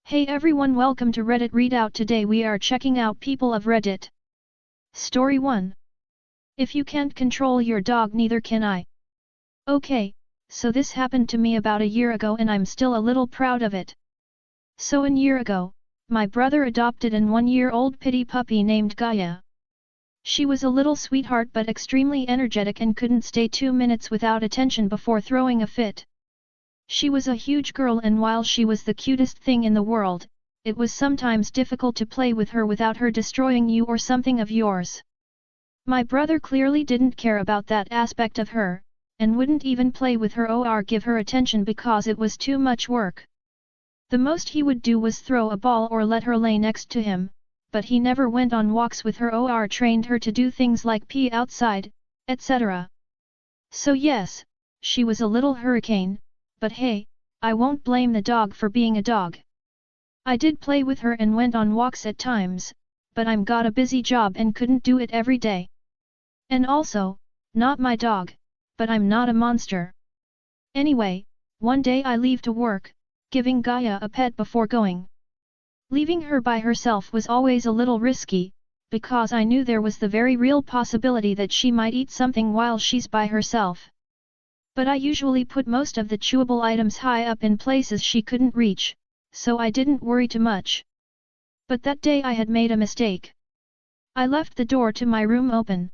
Hey everyone, welcome to Reddit Readout. Today we are checking out People of Reddit. Story 1. If you can't control your dog, neither can I. Okay, so this happened to me about a year ago and I'm still a little proud of it. So a year ago, my brother adopted an 1-year-old pitty puppy named Gaia. She was a little sweetheart but extremely energetic and couldn't stay 2 minutes without attention before throwing a fit. She was a huge girl, and while she was the cutest thing in the world, it was sometimes difficult to play with her without her destroying you or something of yours. My brother clearly didn't care about that aspect of her, and wouldn't even play with her or give her attention because it was too much work. The most he would do was throw a ball or let her lay next to him, but he never went on walks with her or trained her to do things like pee outside, etc. So yes, she was a little hurricane. But hey, I won't blame the dog for being a dog. I did play with her and went on walks at times, but I'm got a busy job and couldn't do it every day. And also, not my dog, but I'm not a monster. Anyway, one day I leave to work, giving Gaia a pet before going. Leaving her by herself was always a little risky, because I knew there was the very real possibility that she might eat something while she's by herself. But I usually put most of the chewable items high up in places she couldn't reach, so I didn't worry too much. But that day I had made a mistake. I left the door to my room open.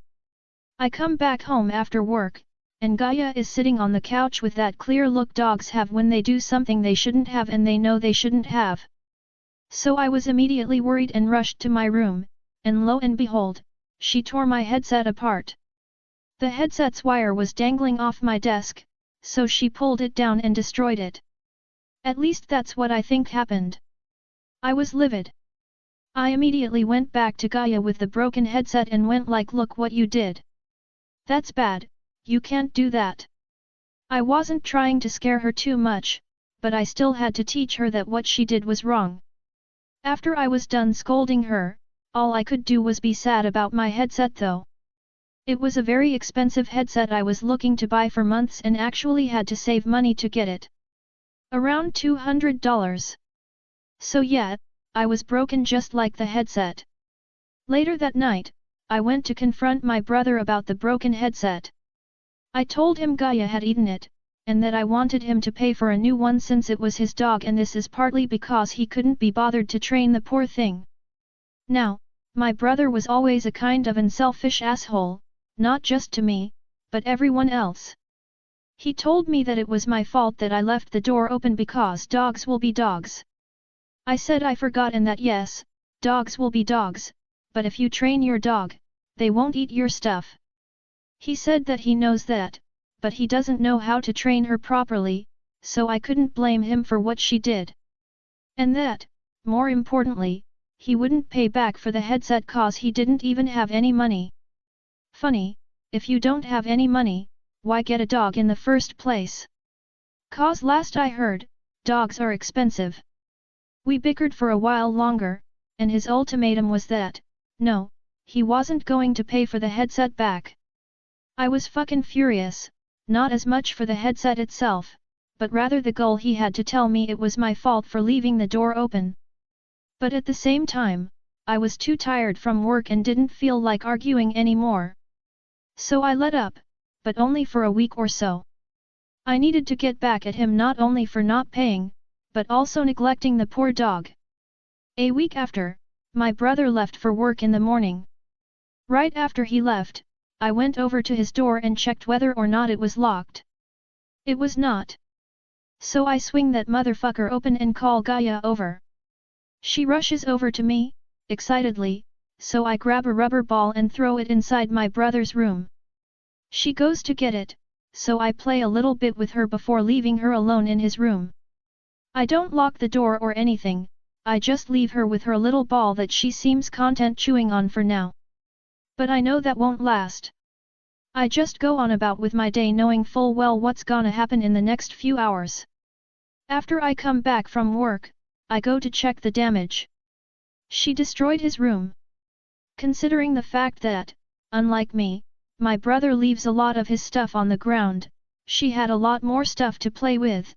I come back home after work, and Gaia is sitting on the couch with that clear look dogs have when they do something they shouldn't have and they know they shouldn't have. So I was immediately worried and rushed to my room, and lo and behold, she tore my headset apart. The headset's wire was dangling off my desk, so she pulled it down and destroyed it. At least that's what I think happened. I was livid. I immediately went back to Gaia with the broken headset and went like, "Look what you did. That's bad, you can't do that." I wasn't trying to scare her too much, but I still had to teach her that what she did was wrong. After I was done scolding her, all I could do was be sad about my headset though. It was a very expensive headset I was looking to buy for months and actually had to save money to get it. Around $200. So yeah, I was broken just like the headset. Later that night, I went to confront my brother about the broken headset. I told him Gaia had eaten it, and that I wanted him to pay for a new one since it was his dog, and this is partly because he couldn't be bothered to train the poor thing. Now, my brother was always a kind of unselfish asshole. Not just to me, but everyone else. He told me that it was my fault that I left the door open because dogs will be dogs. I said I forgot and that yes, dogs will be dogs, but if you train your dog, they won't eat your stuff. He said that he knows that, but he doesn't know how to train her properly, so I couldn't blame him for what she did. And that, more importantly, he wouldn't pay back for the headset cause he didn't even have any money. Funny, if you don't have any money, why get a dog in the first place? Cause last I heard, dogs are expensive. We bickered for a while longer, and his ultimatum was that, no, he wasn't going to pay for the headset back. I was fucking furious, not as much for the headset itself, but rather the goal he had to tell me it was my fault for leaving the door open. But at the same time, I was too tired from work and didn't feel like arguing anymore. So I let up, but only for a week or so. I needed to get back at him not only for not paying, but also neglecting the poor dog. A week after, my brother left for work in the morning. Right after he left, I went over to his door and checked whether or not it was locked. It was not. So I swing that motherfucker open and call Gaia over. She rushes over to me, excitedly, so I grab a rubber ball and throw it inside my brother's room. She goes to get it, so I play a little bit with her before leaving her alone in his room. I don't lock the door or anything, I just leave her with her little ball that she seems content chewing on for now. But I know that won't last. I just go on about with my day knowing full well what's gonna happen in the next few hours. After I come back from work, I go to check the damage. She destroyed his room. Considering the fact that, unlike me, my brother leaves a lot of his stuff on the ground, she had a lot more stuff to play with.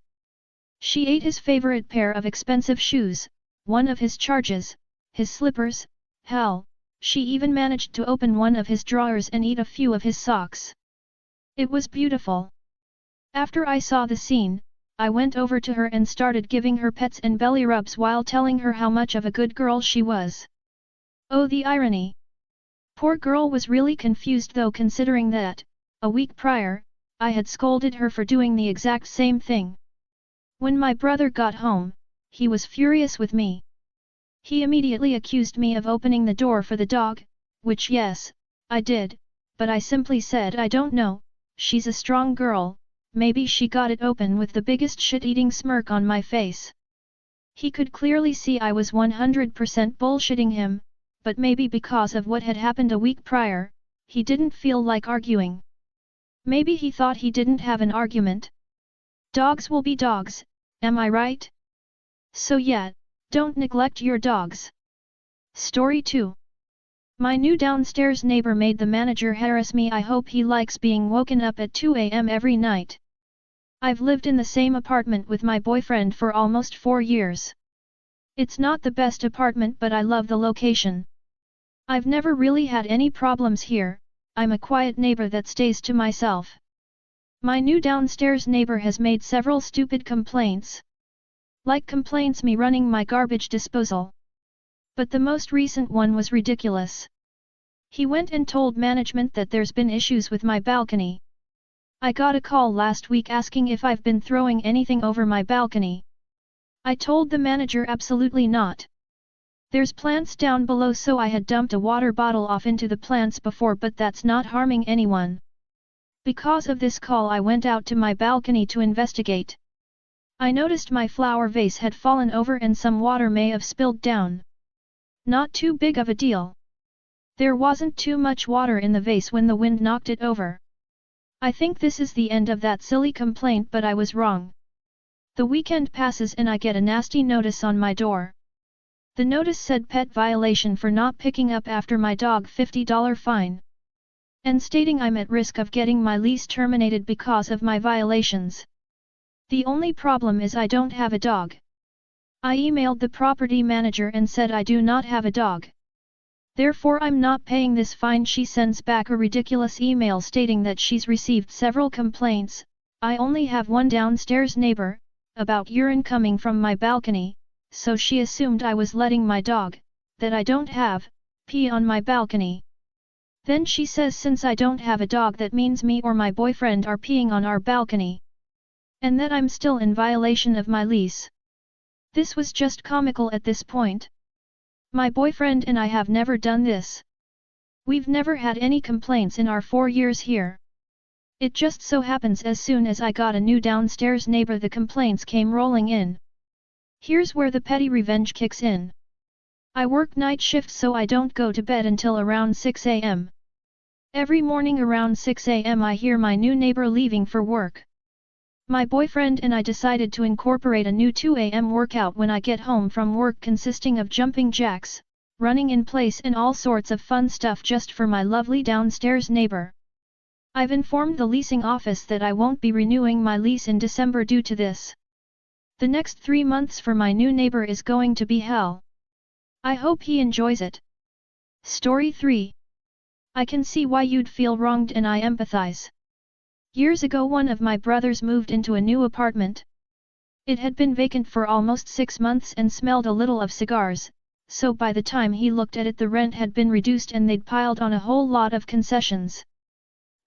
She ate his favorite pair of expensive shoes, one of his charges, his slippers, hell, she even managed to open one of his drawers and eat a few of his socks. It was beautiful. After I saw the scene, I went over to her and started giving her pets and belly rubs while telling her how much of a good girl she was. Oh, the irony! Poor girl was really confused though, considering that, a week prior, I had scolded her for doing the exact same thing. When my brother got home, he was furious with me. He immediately accused me of opening the door for the dog, which yes, I did, but I simply said I don't know, she's a strong girl, maybe she got it open with the biggest shit-eating smirk on my face. He could clearly see I was 100% bullshitting him, but maybe because of what had happened a week prior, he didn't feel like arguing. Maybe he thought he didn't have an argument. Dogs will be dogs, am I right? So yeah, don't neglect your dogs. Story 2. My new downstairs neighbor made the manager harass me. I hope he likes being woken up at 2 a.m. every night. I've lived in the same apartment with my boyfriend for almost 4 years. It's not the best apartment, but I love the location. I've never really had any problems here. I'm a quiet neighbor that stays to myself. My new downstairs neighbor has made several stupid complaints. Like complaints me running my garbage disposal. But the most recent one was ridiculous. He went and told management that there's been issues with my balcony. I got a call last week asking if I've been throwing anything over my balcony. I told the manager absolutely not. There's plants down below, so I had dumped a water bottle off into the plants before, but that's not harming anyone. Because of this call I went out to my balcony to investigate. I noticed my flower vase had fallen over and some water may have spilled down. Not too big of a deal. There wasn't too much water in the vase when the wind knocked it over. I think this is the end of that silly complaint, but I was wrong. The weekend passes and I get a nasty notice on my door. The notice said pet violation for not picking up after my dog, $50 fine. And stating I'm at risk of getting my lease terminated because of my violations. The only problem is I don't have a dog. I emailed the property manager and said I do not have a dog. Therefore I'm not paying this fine. She sends back a ridiculous email stating that she's received several complaints. I only have one downstairs neighbor, about urine coming from my balcony, so she assumed I was letting my dog, that I don't have, pee on my balcony. Then she says since I don't have a dog that means me or my boyfriend are peeing on our balcony. And that I'm still in violation of my lease. This was just comical at this point. My boyfriend and I have never done this. We've never had any complaints in our 4 years here. It just so happens as soon as I got a new downstairs neighbor the complaints came rolling in. Here's where the petty revenge kicks in. I work night shift so I don't go to bed until around 6 a.m. Every morning around 6 a.m. I hear my new neighbor leaving for work. My boyfriend and I decided to incorporate a new 2 a.m. workout when I get home from work consisting of jumping jacks, running in place and all sorts of fun stuff just for my lovely downstairs neighbor. I've informed the leasing office that I won't be renewing my lease in December due to this. The next 3 months for my new neighbor is going to be hell. I hope he enjoys it. Story 3. I can see why you'd feel wronged and I empathize. Years ago one of my brothers moved into a new apartment. It had been vacant for almost 6 months and smelled a little of cigars, so by the time he looked at it the rent had been reduced and they'd piled on a whole lot of concessions.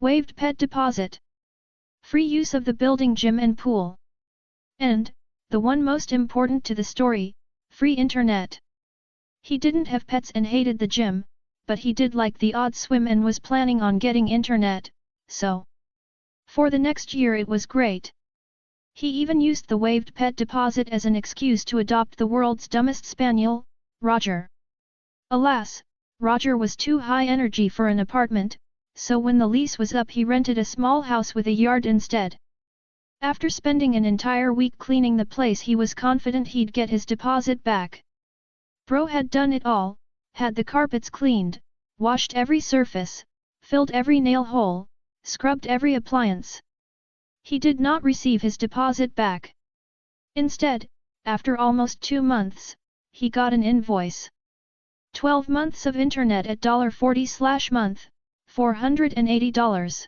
Waived pet deposit. Free use of the building gym and pool. And, the one most important to the story, free internet. He didn't have pets and hated the gym, but he did like the odd swim and was planning on getting internet, so. For the next year it was great. He even used the waived pet deposit as an excuse to adopt the world's dumbest spaniel, Roger. Alas, Roger was too high energy for an apartment, so when the lease was up he rented a small house with a yard instead. After spending an entire week cleaning the place he was confident he'd get his deposit back. Bro had done it all, had the carpets cleaned, washed every surface, filled every nail hole, scrubbed every appliance. He did not receive his deposit back. Instead, after almost 2 months, he got an invoice. 12 months of internet at $40/month, $480.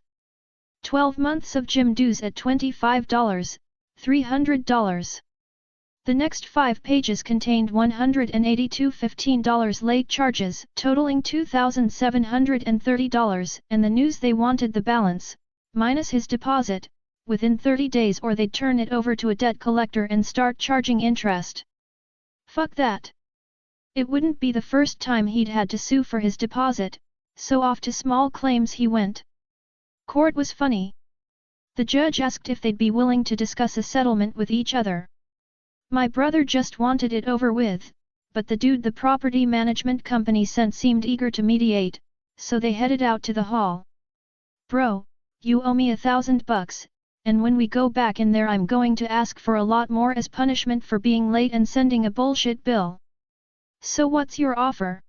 12 months of gym dues at $25, $300. The next 5 pages contained $182 $15 late charges, totaling $2,730, and the news they wanted the balance, minus his deposit, within 30 days or they'd turn it over to a debt collector and start charging interest. Fuck that. It wouldn't be the first time he'd had to sue for his deposit, so off to small claims he went. Court was funny. The judge asked if they'd be willing to discuss a settlement with each other. My brother just wanted it over with, but the dude the property management company sent seemed eager to mediate, so they headed out to the hall. Bro, you owe me $1,000, and when we go back in there I'm going to ask for a lot more as punishment for being late and sending a bullshit bill. So what's your offer?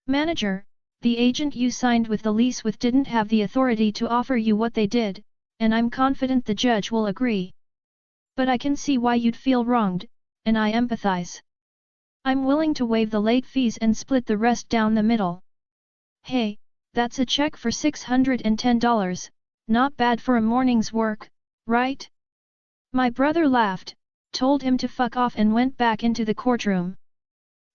Manager, the agent you signed with the lease with didn't have the authority to offer you what they did, and I'm confident the judge will agree. But I can see why you'd feel wronged, and I empathize. I'm willing to waive the late fees and split the rest down the middle. Hey, that's a check for $610, not bad for a morning's work, right? My brother laughed, told him to fuck off and went back into the courtroom.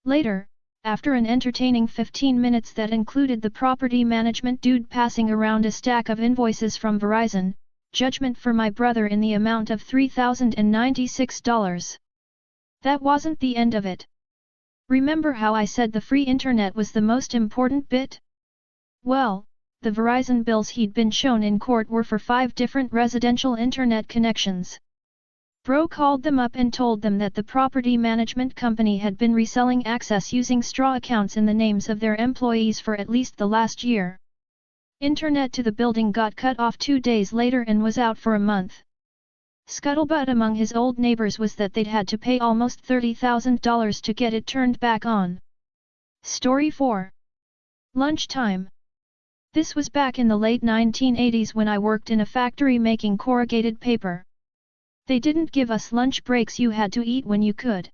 Later, after an entertaining 15 minutes that included the property management dude passing around a stack of invoices from Verizon, judgment for my brother in the amount of $3,096. That wasn't the end of it. Remember how I said the free internet was the most important bit? Well, the Verizon bills he'd been shown in court were for 5 different residential internet connections. Bro called them up and told them that the property management company had been reselling access using straw accounts in the names of their employees for at least the last year. Internet to the building got cut off 2 days later and was out for a month. Scuttlebutt among his old neighbors was that they'd had to pay almost $30,000 to get it turned back on. Story 4. Lunchtime. This was back in the late 1980s when I worked in a factory making corrugated paper. They didn't give us lunch breaks, you had to eat when you could.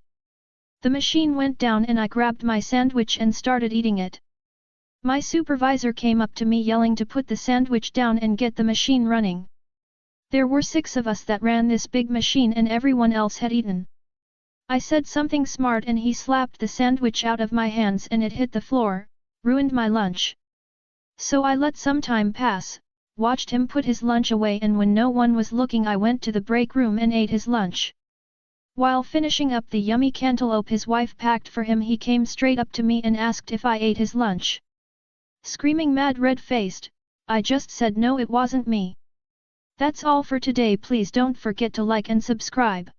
The machine went down and I grabbed my sandwich and started eating it. My supervisor came up to me yelling to put the sandwich down and get the machine running. There were 6 of us that ran this big machine and everyone else had eaten. I said something smart and he slapped the sandwich out of my hands and it hit the floor, ruined my lunch. So I let some time pass, watched him put his lunch away, and when no one was looking I went to the break room and ate his lunch. While finishing up the yummy cantaloupe his wife packed for him, he came straight up to me and asked if I ate his lunch. Screaming mad red-faced, I just said no, it wasn't me. That's all for today. Please don't forget to like and subscribe.